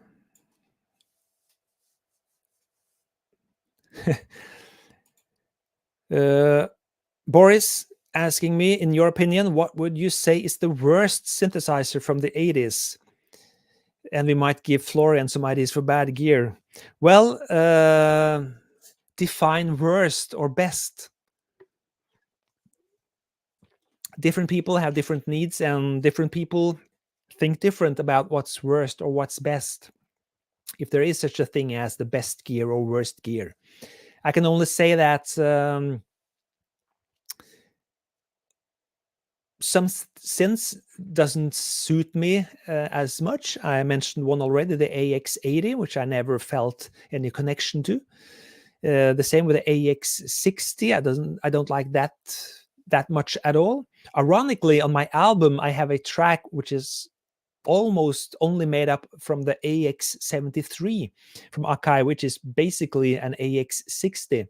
Boris asking me, in your opinion, what would you say is the worst synthesizer from the 80s? And we might give Florian some ideas for bad gear. Well, define worst or best. Different people have different needs, and different people think different about what's worst or what's best, if there is such a thing as the best gear or worst gear. I can only say that some synths doesn't suit me as much. I mentioned one already, the AX80, which I never felt any connection to. The same with the AX60. I don't like that much at all. Ironically, on my album, I have a track which is almost only made up from the AX73 from Akai, which is basically an AX60.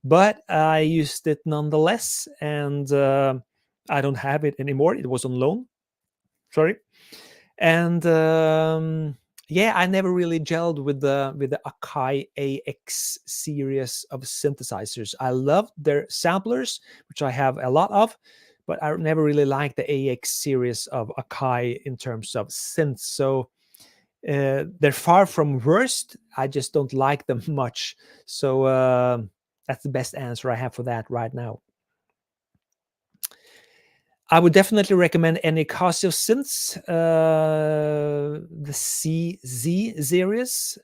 But I used it nonetheless, and I don't have it anymore. It was on loan. Sorry. And yeah, I never really gelled with the Akai AX series of synthesizers. I loved their samplers, which I have a lot of, but I never really liked the AX series of Akai in terms of synths. So they're far from worst. I just don't like them much. So that's the best answer I have for that right now. I would definitely recommend any Casio synths. The CZ series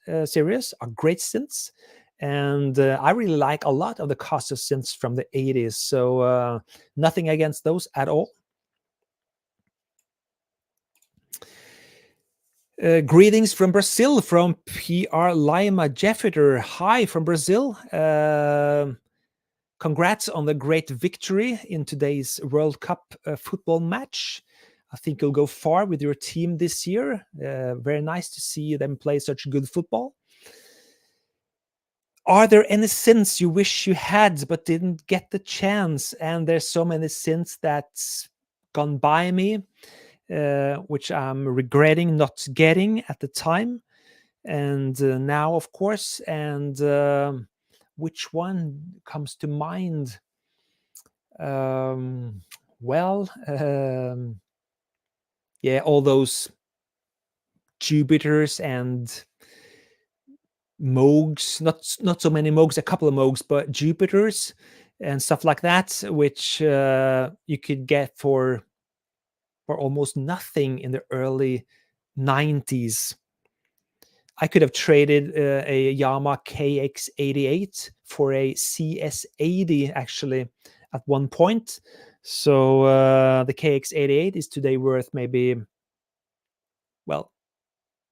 are great synths, and I really like a lot of the Casio synths from the 80s. So nothing against those at all. Greetings from Brazil, from PR Lima Jeffeter. Hi from Brazil. Congrats on the great victory in today's World Cup football match. I think you'll go far with your team this year. Very nice to see them play such good football. Are there any synths you wish you had but didn't get the chance? And there's so many synths that's gone by me, which I'm regretting not getting at the time. And now, of course, and which one comes to mind? Well, yeah, all those Jupiters and Moogs, not so many Moogs, a couple of Moogs, but Jupiters and stuff like that, which you could get for almost nothing in the early 90s. I could have traded a Yamaha KX88 for a CS80 actually at one point. So the KX88 is today worth maybe, well,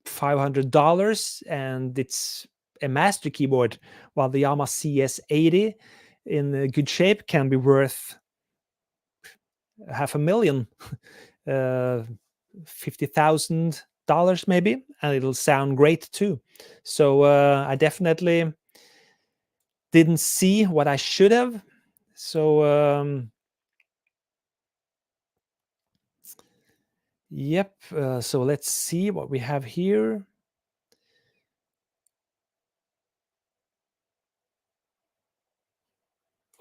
$500, and it's a master keyboard, while the Yamaha CS80 in good shape can be worth $500,000, $50,000 maybe, and it'll sound great too. So I definitely didn't see what I should have. So yep, so let's see what we have here.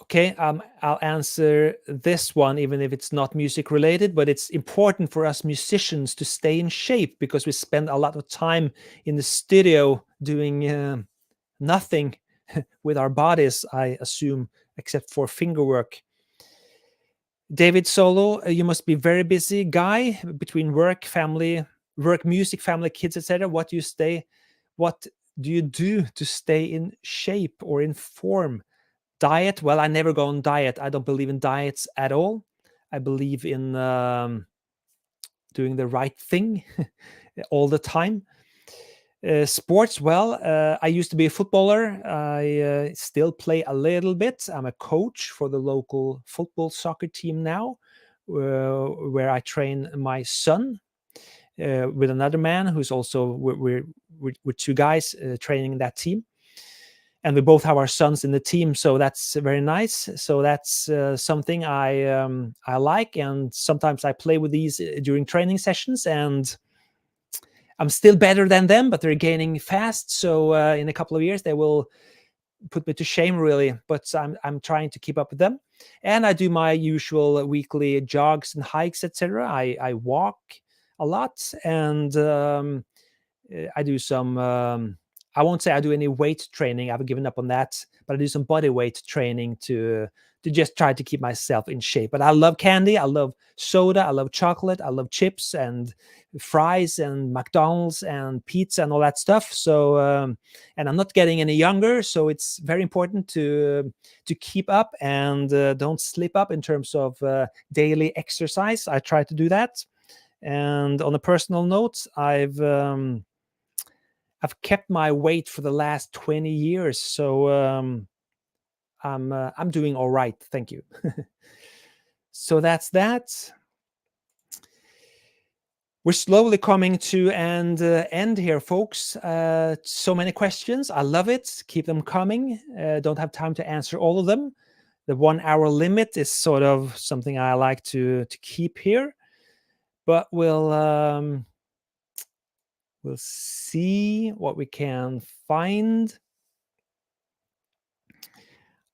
Okay, I'll answer this one, even if it's not music related, but it's important for us musicians to stay in shape because we spend a lot of time in the studio doing nothing with our bodies, I assume, except for finger work. David Solo, you must be very busy guy between work, family, work, music, family, kids, etc. What do you do to stay in shape or in form? Diet? Well, I never go on diet. I don't believe in diets at all. I believe in doing the right thing all the time. Sports, well, I used to be a footballer. I still play a little bit. I'm a coach for the local football soccer team now, where I train my son with another man who's also, we're two guys training that team. And we both have our sons in the team, so that's very nice. So that's something I like, and sometimes I play with these during training sessions, and I'm still better than them, but they're gaining fast. So in a couple of years, they will put me to shame, really. But I'm trying to keep up with them, and I do my usual weekly jogs and hikes, etc. I walk a lot, and I do some. I won't say I do any weight training. I've given up on that, but I do some body weight training to just try to keep myself in shape. But I love candy. I love soda. I love chocolate. I love chips and fries and McDonald's and pizza and all that stuff. So, and I'm not getting any younger, so it's very important to keep up and don't slip up in terms of daily exercise. I try to do that. And on a personal note, I've kept my weight for the last 20 years, so I'm doing all right. Thank you. So that's that. We're slowly coming to an end here, folks. So many questions. I love it. Keep them coming. Don't have time to answer all of them. The 1 hour limit is sort of something I like to keep here, but we'll see what we can find.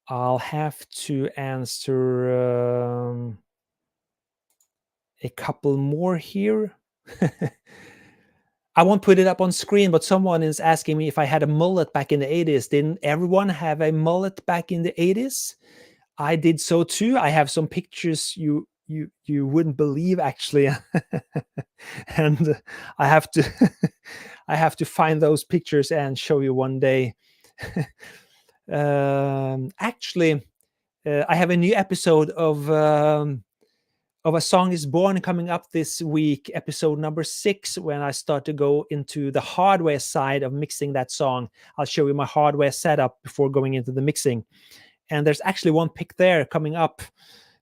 I'll have to answer a couple more here. I won't put it up on screen, but someone is asking me if I had a mullet back in the 80s. Didn't everyone have a mullet back in the 80s? I did so too. I have some pictures you wouldn't believe, actually. And I have to I have to find those pictures and show you one day. Actually, I have a new episode of A Song Is Born coming up this week, episode number 6, when I start to go into the hardware side of mixing that song. I'll show you my hardware setup before going into the mixing. And there's actually one pic there coming up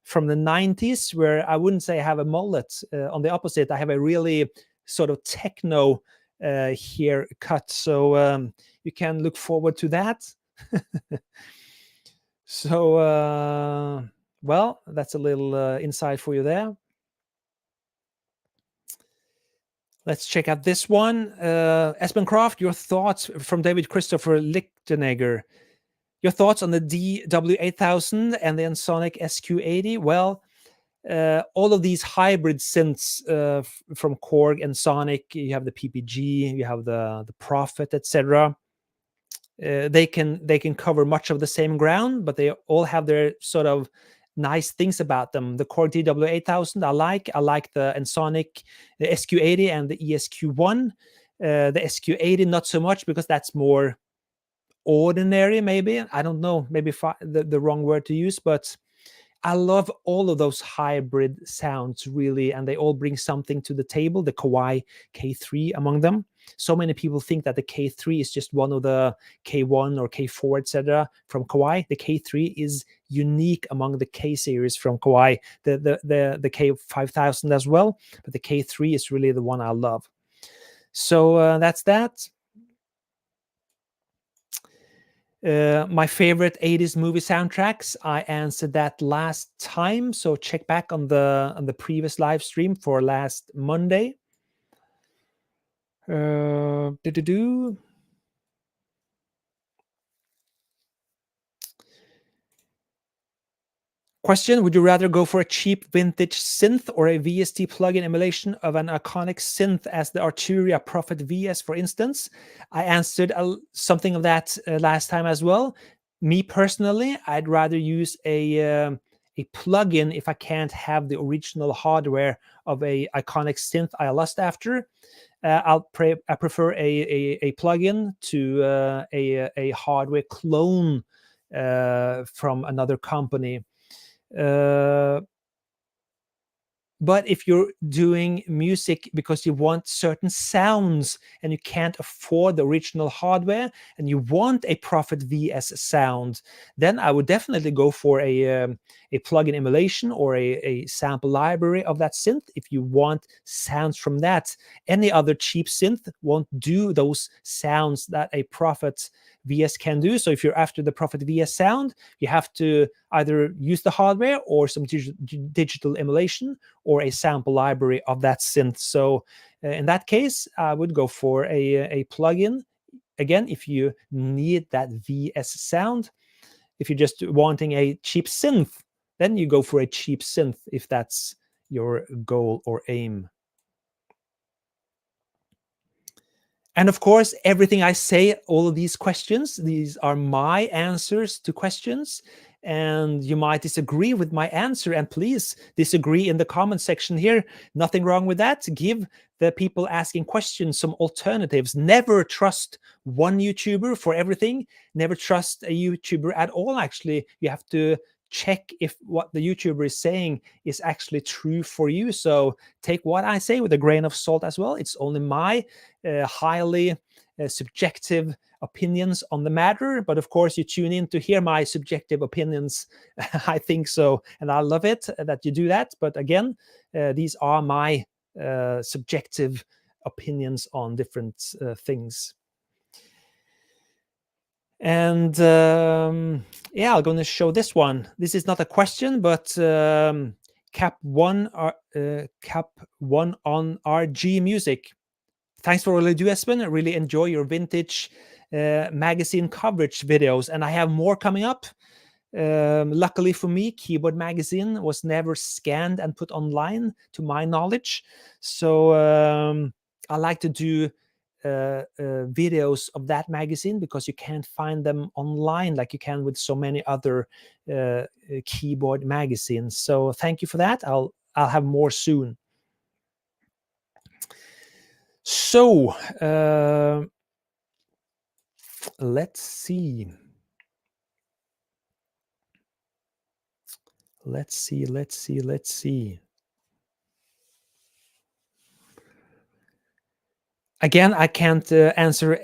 from the 90s where I wouldn't say I have a mullet. On the opposite, I have a really sort of techno haircut. So you can look forward to that. So, well, that's a little insight for you there. Let's check out this one. Espen Kraft, your thoughts from David Christopher Lichtenegger. Your thoughts on the DW8000 and the Ensoniq SQ80? Well, all of these hybrid synths from Korg and Sonic, you have the PPG, you have the Prophet, etc. They can cover much of the same ground, but they all have their sort of nice things about them. The Korg DW8000 I like the Ensoniq, the SQ80 and the ESQ1. The SQ80 not so much, because that's more ordinary, maybe. I don't know, maybe the wrong word to use, but I love all of those hybrid sounds, really, and they all bring something to the table. The Kawai K3 among them. So many people think that the K3 is just one of the K1 or K4, etc. from Kawai. The K3 is unique among the K series from Kawai. The K5000 as well, but the K3 is really the one I love. So that's that. My favorite 80s movie soundtracks. I answered that last time, so check back on the previous live stream for last Monday. Do-do-do. Question: would you rather go for a cheap vintage synth or a VST plugin emulation of an iconic synth as the Arturia Prophet VS, for instance? I answered something of that last time as well. Me personally, I'd rather use a plugin if I can't have the original hardware of a iconic synth I lust after. I prefer a plugin to a hardware clone from another company. But if you're doing music because you want certain sounds and you can't afford the original hardware and you want a Prophet VS sound, then I would definitely go for a plugin emulation or a sample library of that synth if you want sounds from that. Any other cheap synth won't do those sounds that a Prophet VS can do. So if you're after the Prophet VS sound, you have to either use the hardware or some digital emulation or a sample library of that synth. So in that case, I would go for a plugin. Again, if you need that VS sound. If you're just wanting a cheap synth, then you go for a cheap synth if that's your goal or aim. And of course, everything I say, all of these questions, these are my answers to questions. And you might disagree with my answer. And please disagree in the comment section here. Nothing wrong with that. Give the people asking questions some alternatives. Never trust one YouTuber for everything. Never trust a YouTuber at all, actually. You have to check if what the YouTuber is saying is actually true for you. So take what I say with a grain of salt as well. It's only my highly subjective opinions on the matter. But of course, you tune in to hear my subjective opinions. I think so. And I love it that you do that. But again, these are my subjective opinions on different things. And yeah, I'm going to show this one. This is not a question, but Cap One on RG Music. Thanks for all you do, Espen. I really enjoy your vintage magazine coverage videos, and I have more coming up. Luckily for me, Keyboard Magazine was never scanned and put online, to my knowledge. So I like to do videos of that magazine because you can't find them online like you can with so many other keyboard magazines. So thank you for that. I'll have more soon. So let's see. Let's see. Again, I can't answer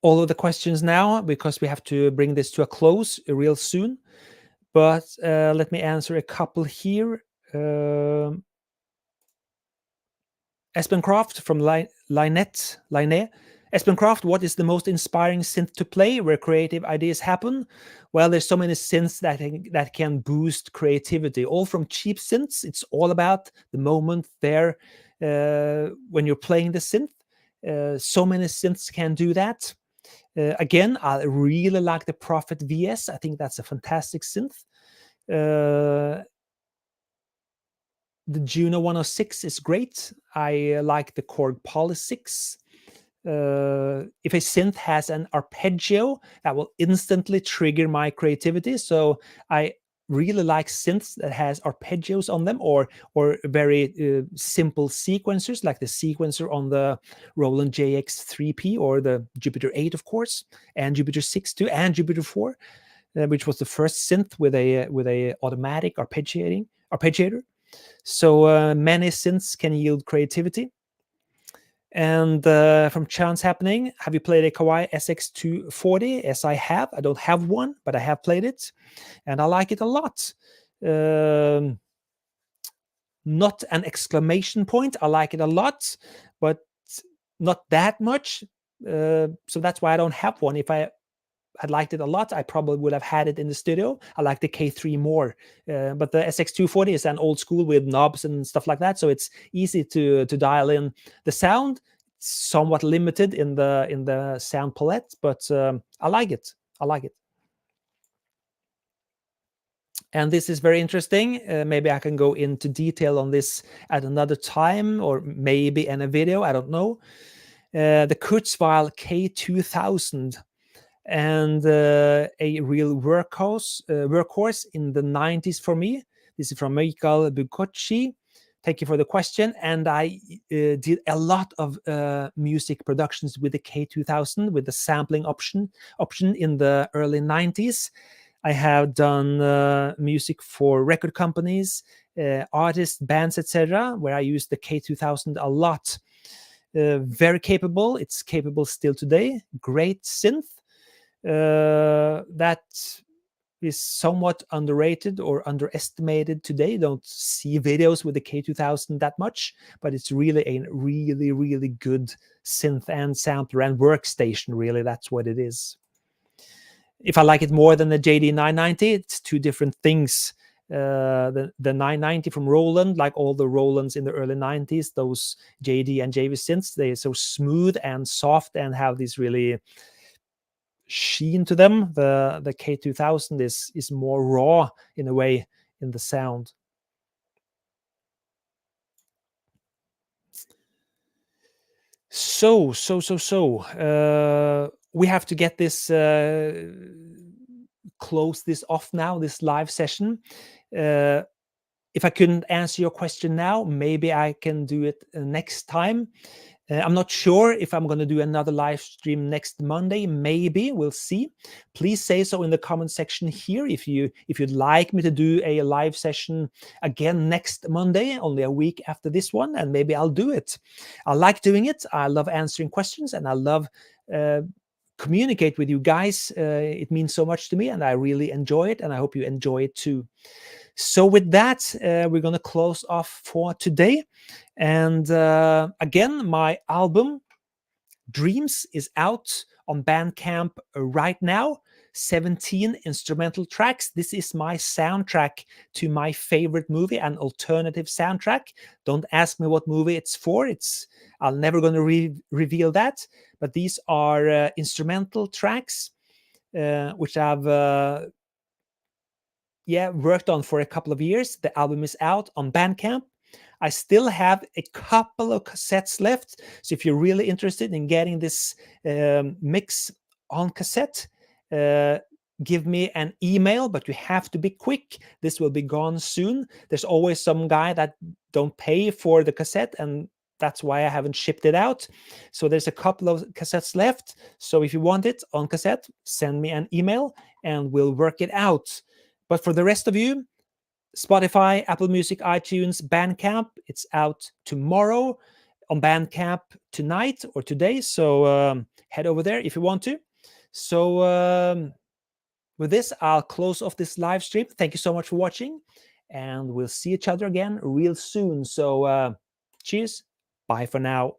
all of the questions now because we have to bring this to a close real soon. But let me answer a couple here. Espen Kraft from Linnet. Espen Kraft, what is the most inspiring synth to play where creative ideas happen? Well, there's so many synths that can boost creativity. All from cheap synths. It's all about the moment there when you're playing the synth. So many synths can do that. Again, I really like the Prophet VS. I think that's a fantastic synth. The Juno 106 is great. I like the Korg Polysynths. If a synth has an arpeggio, that will instantly trigger my creativity. So I really like synths that has arpeggios on them, or very simple sequencers, like the sequencer on the Roland JX 3P or the Jupiter 8, of course, and Jupiter 6 too, and Jupiter 4, which was the first synth with a automatic arpeggiator. So many synths can yield creativity. And from Chance Happening, have you played a Kawai SX240? Yes, I have. I don't have one, but I have played it, and I like it a lot. Not an exclamation point. I like it a lot, but not that much. So that's why I don't have one. If I had liked it a lot, I probably would have had it in the studio. I like the K3 more, but the SX240 is an old school with knobs and stuff like that, so it's easy to dial in the sound. It's somewhat limited in the sound palette, but I like it. I like it. And this is very interesting. Maybe I can go into detail on this at another time, or maybe in a video. I don't know. The Kurzweil K2000, and a real workhorse in the 90s for me. This is from Michael Bugocci. Thank you for the question. And I did a lot of music productions with the K2000, with the sampling option in the early 90s. I have done music for record companies, artists, bands, etc., where I use the K2000 a lot. Very capable. It's capable still today. Great synth. That is somewhat underrated or underestimated today. Don't see videos with the K2000 that much, but it's really a really good synth and sampler and workstation. Really, that's what it is. If I like it more than the JD 990, it's two different things. The 990 from Roland, like all the Rolands in the early 90s, those JD and JV synths, they're so smooth and soft and have this really sheen to them. The K2000 is more raw in a way in the sound. So we have to get this close this off now, this live session. If I couldn't answer your question now, maybe I can do it next time. I'm not sure if I'm going to do another live stream next Monday. Maybe, we'll see. Please say so in the comment section here if you'd like me to do a live session again next Monday, only a week after this one, and maybe I'll do it. I like doing it. I love answering questions, and I love communicate with you guys. It means so much to me, and I really enjoy it, and I hope you enjoy it too. So with that, we're going to close off for today. And again, my album Dreams is out on Bandcamp right now. 17 instrumental tracks. This is my soundtrack to my favorite movie, an alternative soundtrack. Don't ask me what movie it's for. I'm never going to reveal that. But these are instrumental tracks, which I've worked on for a couple of years. The album is out on Bandcamp. I still have a couple of cassettes left. So if you're really interested in getting this mix on cassette, give me an email, but you have to be quick. This will be gone soon. There's always some guy that don't pay for the cassette, and that's why I haven't shipped it out. So there's a couple of cassettes left. So if you want it on cassette, send me an email and we'll work it out. But for the rest of you, Spotify, Apple Music, iTunes, Bandcamp, it's out tomorrow. On Bandcamp tonight or today. So head over there if you want to. So with this, I'll close off this live stream. Thank you so much for watching. And we'll see each other again real soon. So cheers. Bye for now.